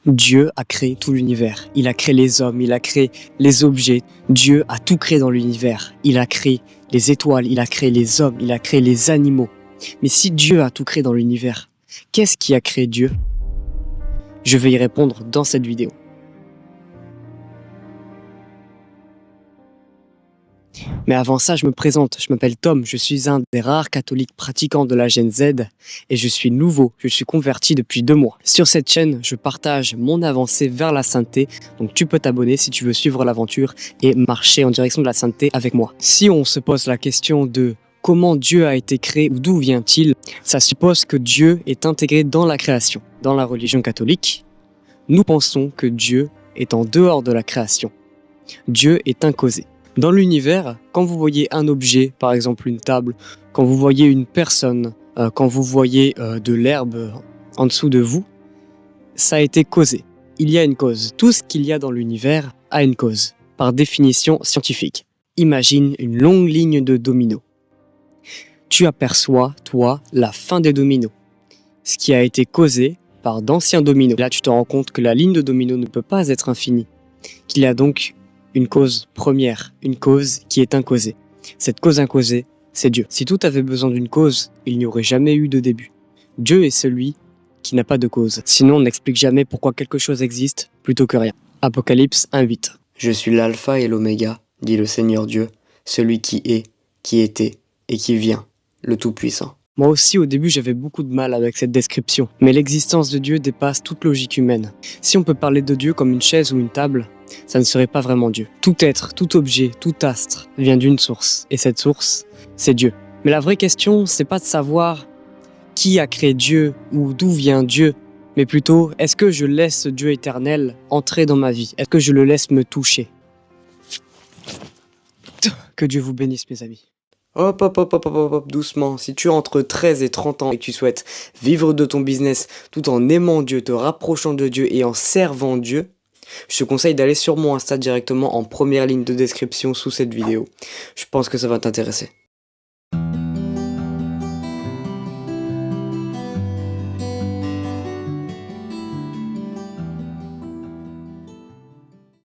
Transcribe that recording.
Dieu a créé tout l'univers. Il a créé les hommes, il a créé les objets. Dieu a tout créé dans l'univers. Il a créé les étoiles, il a créé les hommes, il a créé les animaux. Mais si Dieu a tout créé dans l'univers, qu'est-ce qui a créé Dieu? Je vais y répondre dans cette vidéo. Mais avant ça, je me présente, je m'appelle Tom, je suis un des rares catholiques pratiquants de la Gen Z et je suis nouveau, je suis converti depuis 2 mois. Sur cette chaîne, je partage mon avancée vers la sainteté, donc tu peux t'abonner si tu veux suivre l'aventure et marcher en direction de la sainteté avec moi. Si on se pose la question de comment Dieu a été créé ou d'où vient-il, ça suppose que Dieu est intégré dans la création. Dans la religion catholique, nous pensons que Dieu est en dehors de la création. Dieu est incausé. Dans l'univers, quand vous voyez un objet, par exemple une table, quand vous voyez une personne, quand vous voyez de l'herbe en dessous de vous, ça a été causé. Il y a une cause. Tout ce qu'il y a dans l'univers a une cause, par définition scientifique. Imagine une longue ligne de dominos. Tu aperçois, toi, la fin des dominos, ce qui a été causé par d'anciens dominos. Là, tu te rends compte que la ligne de dominos ne peut pas être infinie, qu'il y a donc une cause première, une cause qui est incausée. Cette cause incausée, c'est Dieu. Si tout avait besoin d'une cause, il n'y aurait jamais eu de début. Dieu est celui qui n'a pas de cause. Sinon, on n'explique jamais pourquoi quelque chose existe plutôt que rien. Apocalypse 1:8. Je suis l'alpha et l'oméga, dit le Seigneur Dieu, celui qui est, qui était et qui vient, le Tout-Puissant. Moi aussi, au début, j'avais beaucoup de mal avec cette description. Mais l'existence de Dieu dépasse toute logique humaine. Si on peut parler de Dieu comme une chaise ou une table, ça ne serait pas vraiment Dieu. Tout être, tout objet, tout astre vient d'une source. Et cette source, c'est Dieu. Mais la vraie question, c'est pas de savoir qui a créé Dieu ou d'où vient Dieu, mais plutôt, est-ce que je laisse Dieu éternel entrer dans ma vie? Est-ce que je le laisse me toucher? Que Dieu vous bénisse, mes amis. Hop, doucement. Si tu as entre 13 et 30 ans et que tu souhaites vivre de ton business tout en aimant Dieu, te rapprochant de Dieu et en servant Dieu, je te conseille d'aller sur mon Insta directement en première ligne de description sous cette vidéo. Je pense que ça va t'intéresser.